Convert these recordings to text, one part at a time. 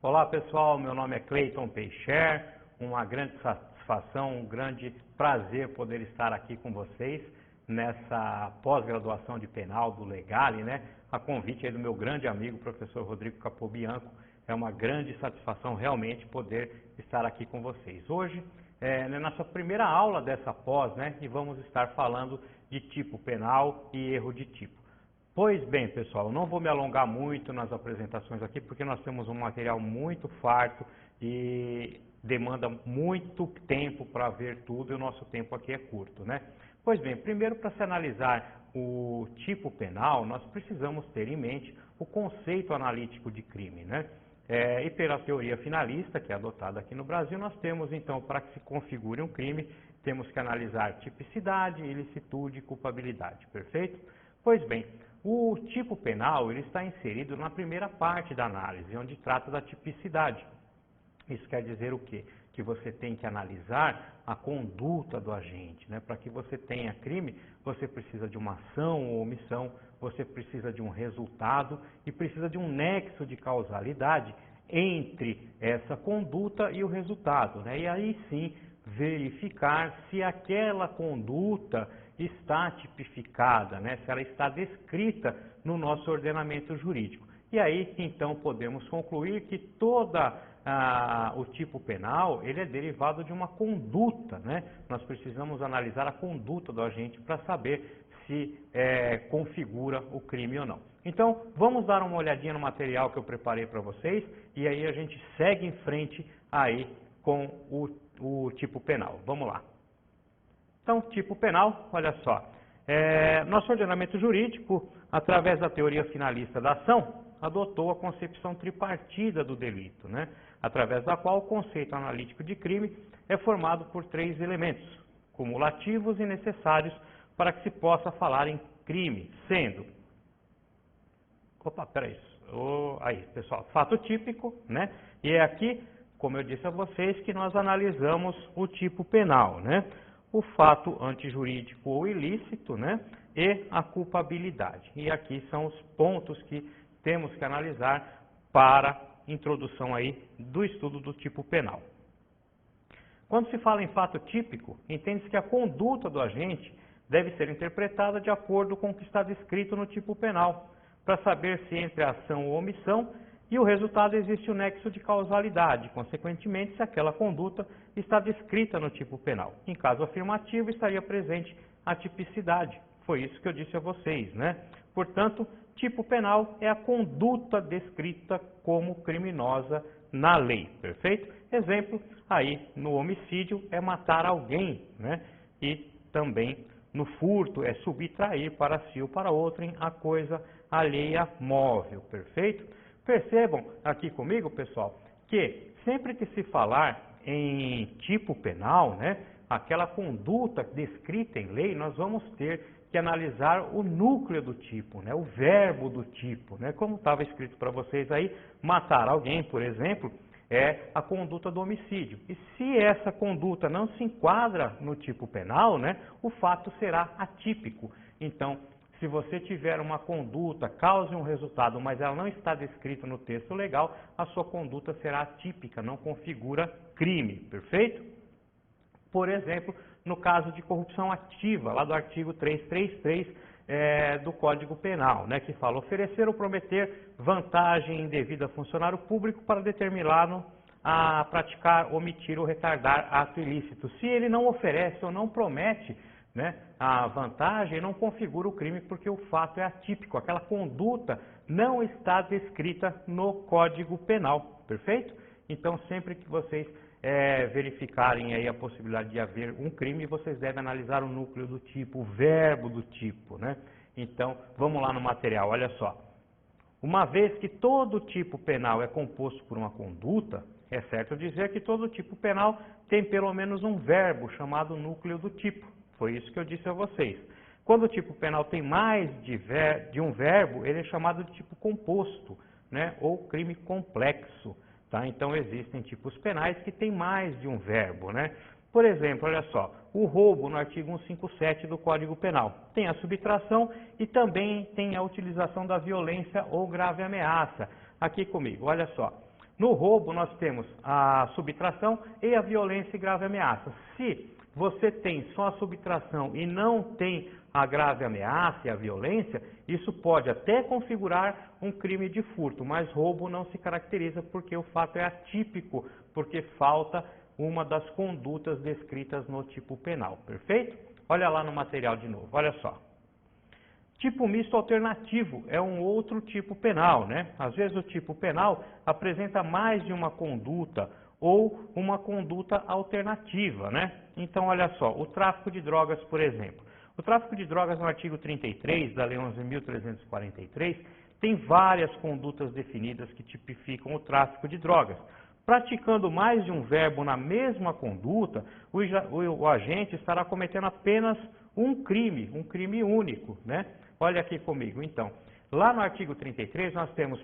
Olá pessoal, meu nome é Cleiton Peixer, uma grande satisfação, um grande prazer poder estar aqui com vocês nessa pós-graduação de penal do Legale, né? A convite aí do meu grande amigo, professor Rodrigo Capobianco, é uma grande satisfação realmente poder estar aqui com vocês. Hoje, na nossa primeira aula dessa pós, né? E vamos estar falando de tipo penal e erro de tipo. Pois bem, pessoal, eu não vou me alongar muito nas apresentações aqui, porque nós temos um material muito farto e demanda muito tempo para ver tudo e o nosso tempo aqui é curto, né? Pois bem, primeiro, para se analisar o tipo penal, nós precisamos ter em mente o conceito analítico de crime, né? E pela teoria finalista, que é adotada aqui no Brasil, nós temos, então, para que se configure um crime, temos que analisar tipicidade, ilicitude e culpabilidade, perfeito? Pois bem, o tipo penal ele está inserido na primeira parte da análise, onde trata da tipicidade. Isso quer dizer o quê? Que você tem que analisar a conduta do agente, né? Para que você tenha crime, você precisa de uma ação ou omissão, você precisa de um resultado e precisa de um nexo de causalidade entre essa conduta e o resultado, né? E aí sim verificar se aquela conduta está tipificada, né? Se ela está descrita no nosso ordenamento jurídico. E aí, então, podemos concluir que o tipo penal ele é derivado de uma conduta, né? Nós precisamos analisar a conduta do agente para saber se configura o crime ou não. Então, vamos dar uma olhadinha no material que eu preparei para vocês e aí a gente segue em frente aí com o tipo penal. Vamos lá. Então, tipo penal, olha só, nosso ordenamento jurídico, através da teoria finalista da ação, adotou a concepção tripartida do delito, né? Através da qual o conceito analítico de crime é formado por três elementos, cumulativos e necessários para que se possa falar em crime, sendo... Opa, peraí, aí, pessoal, fato típico, né? E é aqui, como eu disse a vocês, que nós analisamos o tipo penal, né? O fato antijurídico ou ilícito, né? E a culpabilidade. E aqui são os pontos que temos que analisar para introdução aí do estudo do tipo penal. Quando se fala em fato típico, entende-se que a conduta do agente deve ser interpretada de acordo com o que está descrito no tipo penal, para saber se entre a ação ou omissão e o resultado existe o nexo de causalidade, consequentemente, se aquela conduta está descrita no tipo penal. Em caso afirmativo, estaria presente a tipicidade. Foi isso que eu disse a vocês, né? Portanto, tipo penal é a conduta descrita como criminosa na lei, perfeito? Exemplo, aí no homicídio é matar alguém, né? E também no furto é subtrair para si ou para outrem a coisa alheia móvel, perfeito? Percebam aqui comigo, pessoal, que sempre que se falar em tipo penal, né, aquela conduta descrita em lei, nós vamos ter que analisar o núcleo do tipo, né, o verbo do tipo, né, como estava escrito para vocês aí, matar alguém, por exemplo, é a conduta do homicídio. E se essa conduta não se enquadra no tipo penal, né, o fato será atípico. Então, se você tiver uma conduta, cause um resultado, mas ela não está descrita no texto legal, a sua conduta será atípica, não configura crime, perfeito? Por exemplo, no caso de corrupção ativa, lá do artigo 333 do Código Penal, né, que fala oferecer ou prometer vantagem indevida a funcionário público para determiná-lo a praticar, omitir ou retardar ato ilícito. Se ele não oferece ou não promete, né, a vantagem, não configura o crime porque o fato é atípico, aquela conduta não está descrita no Código Penal, perfeito? Então, sempre que vocês verificarem aí a possibilidade de haver um crime, vocês devem analisar o núcleo do tipo, o verbo do tipo, né? Então, vamos lá no material, olha só. Uma vez que todo tipo penal é composto por uma conduta, é certo dizer que todo tipo penal tem pelo menos um verbo chamado núcleo do tipo. Foi isso que eu disse a vocês. Quando o tipo penal tem mais de um verbo, ele é chamado de tipo composto, né? Ou crime complexo. Tá? Então, existem tipos penais que têm mais de um verbo, né? Por exemplo, olha só, o roubo no artigo 157 do Código Penal tem a subtração e também tem a utilização da violência ou grave ameaça. Aqui comigo, olha só, No roubo, nós temos a subtração e a violência e grave ameaça. Se você tem só a subtração e não tem a grave ameaça e a violência, isso pode até configurar um crime de furto, mas roubo não se caracteriza porque o fato é atípico, porque falta uma das condutas descritas no tipo penal, perfeito? Olha lá no material de novo, olha só. Tipo misto alternativo é um outro tipo penal, né? Às vezes o tipo penal apresenta mais de uma conduta ou uma conduta alternativa, né? Então, olha só, o tráfico de drogas, por exemplo. O tráfico de drogas no artigo 33 da Lei 11.343 tem várias condutas definidas que tipificam o tráfico de drogas. Praticando mais de um verbo na mesma conduta, o agente estará cometendo apenas um crime único, né? Olha aqui comigo, então. Lá no artigo 33 nós temos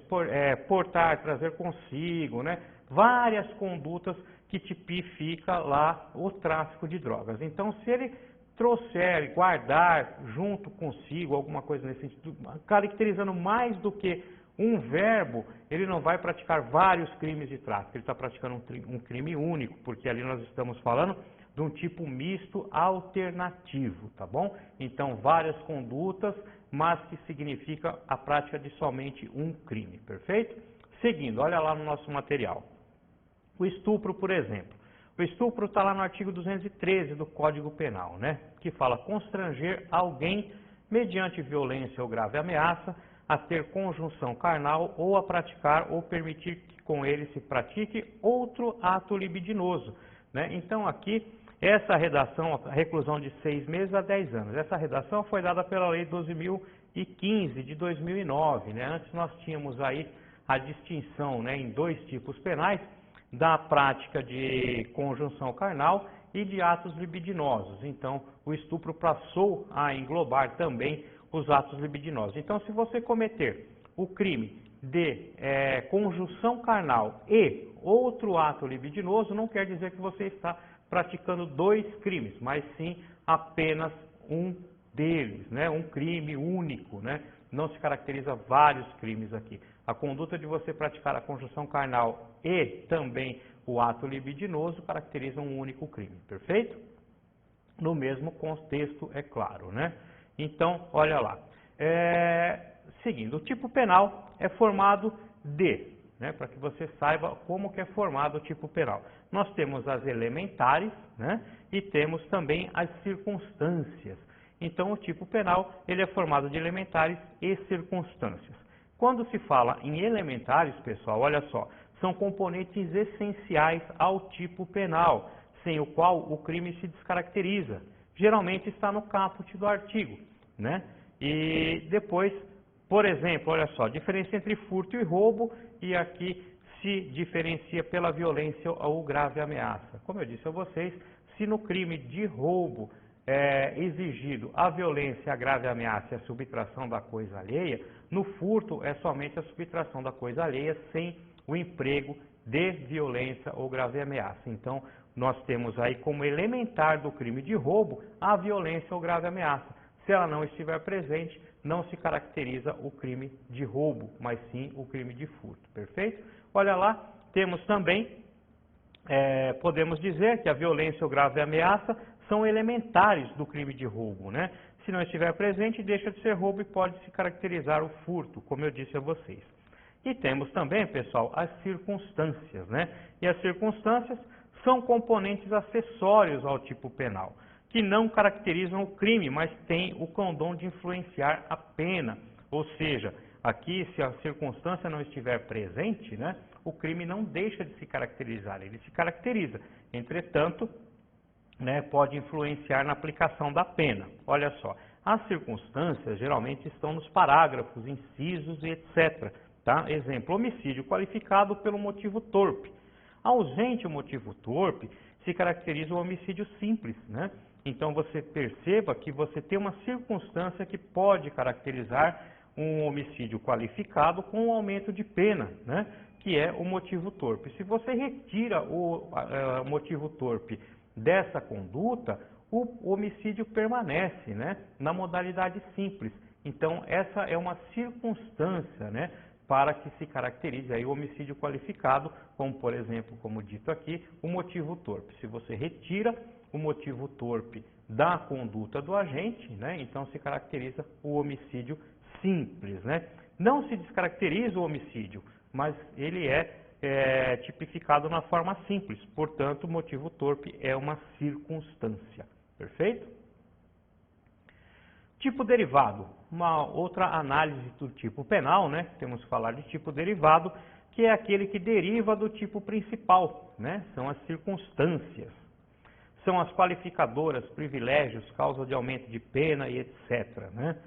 portar, trazer consigo, né? Várias condutas que tipifica lá o tráfico de drogas. Então, se ele trouxer, guardar junto consigo alguma coisa nesse sentido, caracterizando mais do que um verbo, ele não vai praticar vários crimes de tráfico, ele está praticando um crime único, porque ali nós estamos falando de um tipo misto alternativo, tá bom? Então, várias condutas, mas que significa a prática de somente um crime, perfeito? Seguindo, olha lá no nosso material. O estupro, por exemplo. O estupro está lá no artigo 213 do Código Penal, né? Que fala constranger alguém mediante violência ou grave ameaça a ter conjunção carnal ou a praticar ou permitir que com ele se pratique outro ato libidinoso, né? Então aqui, essa redação, a reclusão de 6 meses a 10 anos, essa redação foi dada pela Lei 12.015 de 2009, né? Antes nós tínhamos aí a distinção, né, em dois tipos penais, da prática de conjunção carnal e de atos libidinosos. Então, o estupro passou a englobar também os atos libidinosos. Então, se você cometer o crime de conjunção carnal e outro ato libidinoso, não quer dizer que você está praticando dois crimes, mas sim apenas um deles, né? Um crime único, né? Não se caracteriza vários crimes aqui. A conduta de você praticar a conjunção carnal e também o ato libidinoso caracterizam um único crime, perfeito? No mesmo contexto, é claro, né? Então, olha lá. Seguindo, o tipo penal é formado de, né? Para que você saiba como que é formado o tipo penal. Nós temos as elementares, né? E temos também as circunstâncias. Então, o tipo penal ele é formado de elementares e circunstâncias. Quando se fala em elementares, pessoal, olha só, são componentes essenciais ao tipo penal, sem o qual o crime se descaracteriza. Geralmente está no caput do artigo, né? E depois, por exemplo, olha só, diferença entre furto e roubo, e aqui se diferencia pela violência ou grave ameaça. Como eu disse a vocês, se no crime de roubo exigido a violência, a grave ameaça e a subtração da coisa alheia, no furto é somente a subtração da coisa alheia sem o emprego de violência ou grave ameaça. Então, nós temos aí como elementar do crime de roubo a violência ou grave ameaça. Se ela não estiver presente, não se caracteriza o crime de roubo, mas sim o crime de furto, perfeito? Olha lá, temos também, podemos dizer que a violência ou grave ameaça são elementares do crime de roubo, né? Se não estiver presente, deixa de ser roubo e pode se caracterizar o furto, como eu disse a vocês. E temos também, pessoal, as circunstâncias, né? E as circunstâncias são componentes acessórios ao tipo penal, que não caracterizam o crime, mas têm o condom de influenciar a pena. Ou seja, aqui, se a circunstância não estiver presente, né, o crime não deixa de se caracterizar, ele se caracteriza. Entretanto, né, pode influenciar na aplicação da pena. Olha só, as circunstâncias geralmente estão nos parágrafos, incisos e etc. Tá? Exemplo, homicídio qualificado pelo motivo torpe. Ausente o motivo torpe, se caracteriza o homicídio simples, né? Então você perceba que você tem uma circunstância que pode caracterizar um homicídio qualificado com um aumento de pena, né? Que é o motivo torpe. Se você retira o motivo torpe dessa conduta, o homicídio permanece, né, na modalidade simples. Então, essa é uma circunstância, né, para que se caracterize aí o homicídio qualificado, como por exemplo, como dito aqui, o motivo torpe. Se você retira o motivo torpe da conduta do agente, né, então se caracteriza o homicídio simples, né? Não se descaracteriza o homicídio, mas ele é tipificado na forma simples, portanto, o motivo torpe é uma circunstância, perfeito? Tipo derivado, uma outra análise do tipo penal, né? Temos que falar de tipo derivado, que é aquele que deriva do tipo principal, né? São as circunstâncias, são as qualificadoras, privilégios, causa de aumento de pena e etc., né?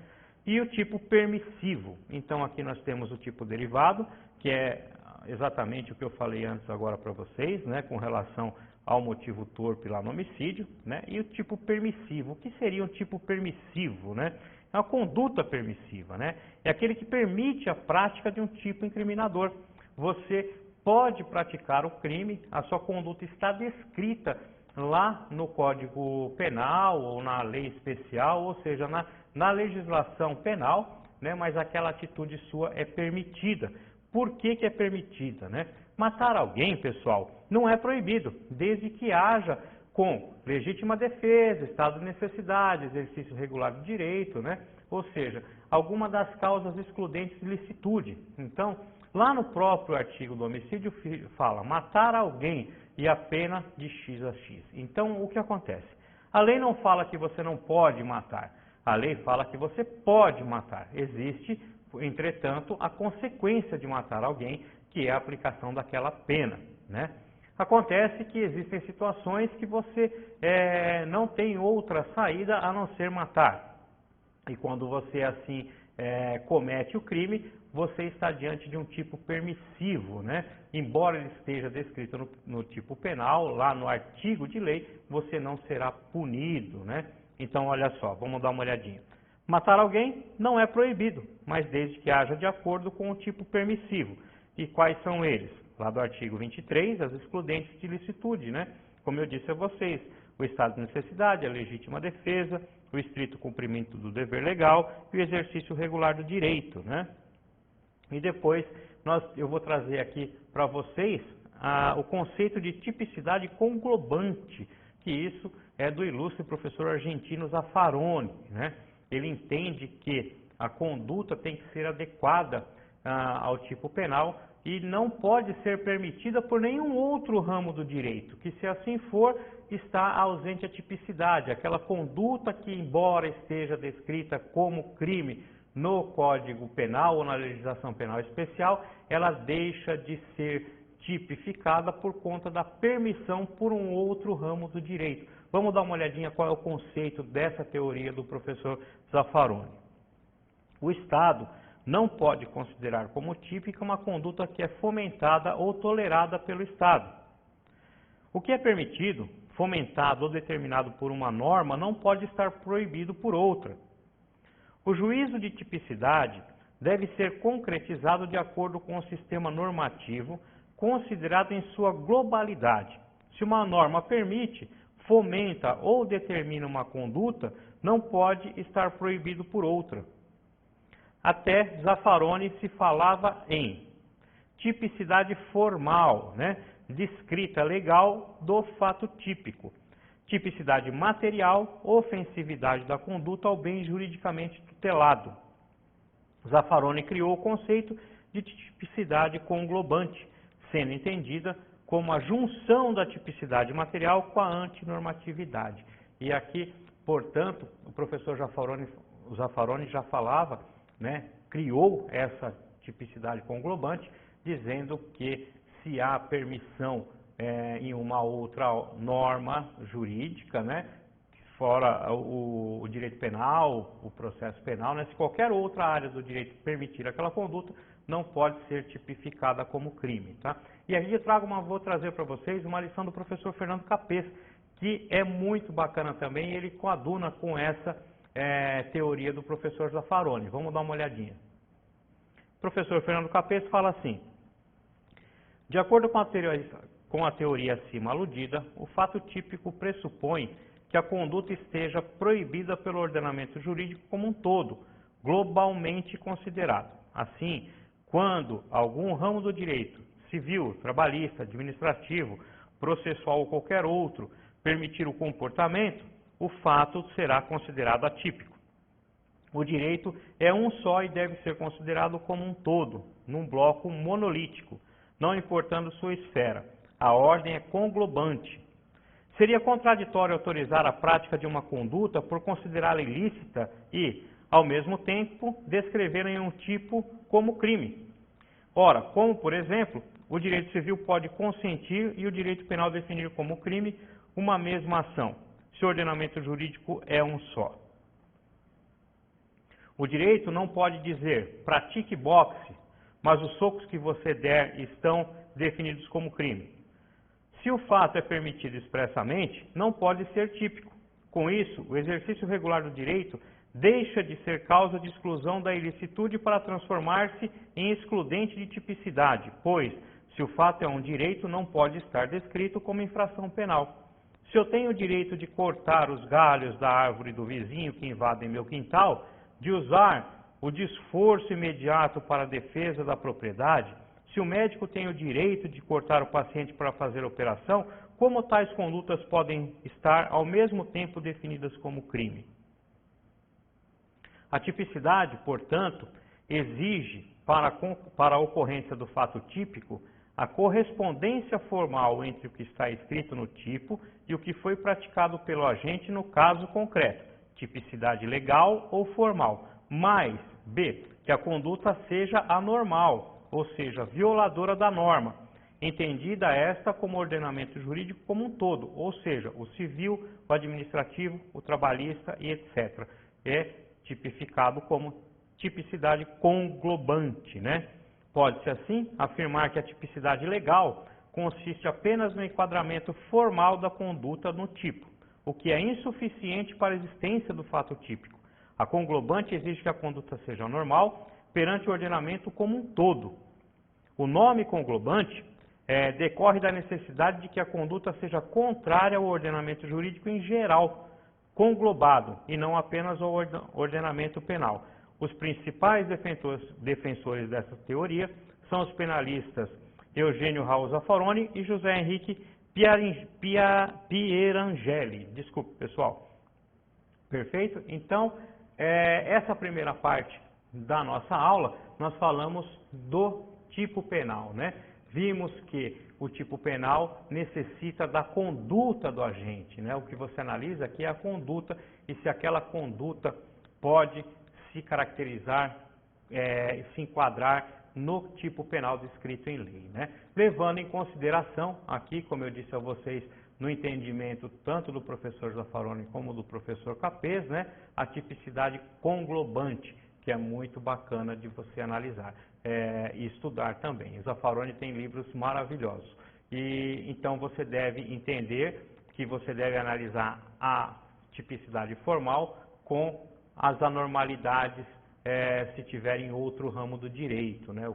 E o tipo permissivo, então aqui nós temos o tipo derivado, que é exatamente o que eu falei antes agora para vocês, né, com relação ao motivo torpe lá no homicídio, né, e o tipo permissivo. O que seria um tipo permissivo, né? É uma conduta permissiva, né? É aquele que permite a prática de um tipo incriminador. Você pode praticar o crime, a sua conduta está descrita lá no Código Penal ou na lei especial, ou seja, na legislação penal, né, mas aquela atitude sua é permitida. Por que é permitida, né? Matar alguém, pessoal, não é proibido, desde que haja com legítima defesa, estado de necessidade, exercício regular do direito, né? Ou seja, alguma das causas excludentes de licitude. Então, lá no próprio artigo do homicídio fala matar alguém e a pena de X a X. Então, o que acontece? A lei não fala que você não pode matar, a lei fala que você pode matar. Existe, entretanto, a consequência de matar alguém, que é a aplicação daquela pena, né? Acontece que existem situações que você não tem outra saída a não ser matar. E quando você assim comete o crime, você está diante de um tipo permissivo, né? Embora ele esteja descrito no tipo penal, lá no artigo de lei, você não será punido, né? Então, olha só, vamos dar uma olhadinha. Matar alguém não é proibido, mas desde que haja de acordo com o tipo permissivo. E quais são eles? Lá do artigo 23, as excludentes de licitude, né? Como eu disse a vocês, o estado de necessidade, a legítima defesa, o estrito cumprimento do dever legal e o exercício regular do direito, né? E depois eu vou trazer aqui para vocês o conceito de tipicidade conglobante, que isso é do ilustre professor argentino Zaffaroni, né? Ele entende que a conduta tem que ser adequada ao tipo penal e não pode ser permitida por nenhum outro ramo do direito, que se assim for, está ausente a tipicidade, aquela conduta que, embora esteja descrita como crime no Código Penal ou na legislação penal especial, ela deixa de ser tipificada por conta da permissão por um outro ramo do direito. Vamos dar uma olhadinha qual é o conceito dessa teoria do professor Zaffaroni. O Estado não pode considerar como típica uma conduta que é fomentada ou tolerada pelo Estado. O que é permitido, fomentado ou determinado por uma norma não pode estar proibido por outra. O juízo de tipicidade deve ser concretizado de acordo com o sistema normativo, considerado em sua globalidade. Se uma norma permite, fomenta ou determina uma conduta, não pode estar proibido por outra. Até Zaffaroni se falava em tipicidade formal, né? Descrita legal do fato típico. Tipicidade material, ofensividade da conduta ao bem juridicamente tutelado. Zaffaroni criou o conceito de tipicidade conglobante, sendo entendida como a junção da tipicidade material com a antinormatividade. E aqui, portanto, o professor Zaffaroni já falava, né, criou essa tipicidade conglobante, dizendo que se há permissão em uma outra norma jurídica, né, fora o direito penal, o processo penal, né, se qualquer outra área do direito permitir aquela conduta, não pode ser tipificada como crime, tá? E aqui vou trazer para vocês uma lição do professor Fernando Capês, que é muito bacana também, ele coaduna com essa teoria do professor Zaffaroni. Vamos dar uma olhadinha. O professor Fernando Capês fala assim: de acordo com a teoria acima aludida, o fato típico pressupõe que a conduta esteja proibida pelo ordenamento jurídico como um todo, globalmente considerado. Assim, quando algum ramo do direito civil, trabalhista, administrativo, processual ou qualquer outro permitir o comportamento, o fato será considerado atípico. O direito é um só e deve ser considerado como um todo, num bloco monolítico, não importando sua esfera. A ordem é conglobante. Seria contraditório autorizar a prática de uma conduta por considerá-la ilícita e, ao mesmo tempo, descrever em um tipo como crime. Ora, como, por exemplo, o direito civil pode consentir e o direito penal definir como crime uma mesma ação, se o ordenamento jurídico é um só. O direito não pode dizer, pratique boxe, mas os socos que você der estão definidos como crime. Se o fato é permitido expressamente, não pode ser típico. Com isso, o exercício regular do direito deixa de ser causa de exclusão da ilicitude para transformar-se em excludente de tipicidade, pois, se o fato é um direito, não pode estar descrito como infração penal. Se eu tenho o direito de cortar os galhos da árvore do vizinho que invadem meu quintal, de usar o desforço imediato para a defesa da propriedade, se o médico tem o direito de cortar o paciente para fazer a operação, como tais condutas podem estar ao mesmo tempo definidas como crime? A tipicidade, portanto, exige para a ocorrência do fato típico a correspondência formal entre o que está escrito no tipo e o que foi praticado pelo agente no caso concreto, tipicidade legal ou formal, mais B, que a conduta seja anormal, ou seja, violadora da norma, entendida esta como ordenamento jurídico como um todo, ou seja, o civil, o administrativo, o trabalhista e etc. É tipificado como tipicidade conglobante, né? Pode-se, assim, afirmar que a tipicidade legal consiste apenas no enquadramento formal da conduta no tipo, o que é insuficiente para a existência do fato típico. A conglobante exige que a conduta seja normal perante o ordenamento como um todo. O nome conglobante decorre da necessidade de que a conduta seja contrária ao ordenamento jurídico em geral, conglobado, e não apenas ao ordenamento penal. Os principais defensores dessa teoria são os penalistas Eugênio Raul Zaffaroni e José Henrique Pierangeli. Desculpe, pessoal. Perfeito? Então, essa primeira parte da nossa aula, nós falamos do tipo penal, né? Vimos que o tipo penal necessita da conduta do agente, né? O que você analisa aqui é a conduta e se aquela conduta pode se caracterizar, se enquadrar no tipo penal descrito em lei, né? Levando em consideração aqui, como eu disse a vocês, no entendimento tanto do professor Zaffaroni como do professor Capês, né, a tipicidade conglobante, que é muito bacana de você analisar e estudar também. O Zaffaroni tem livros maravilhosos. E então você deve entender que você deve analisar a tipicidade formal com as anormalidades se tiver em outro ramo do direito, né? O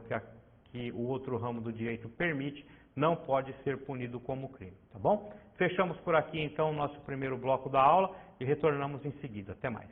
que o outro ramo do direito permite não pode ser punido como crime, tá bom? Fechamos por aqui então o nosso primeiro bloco da aula e retornamos em seguida. Até mais.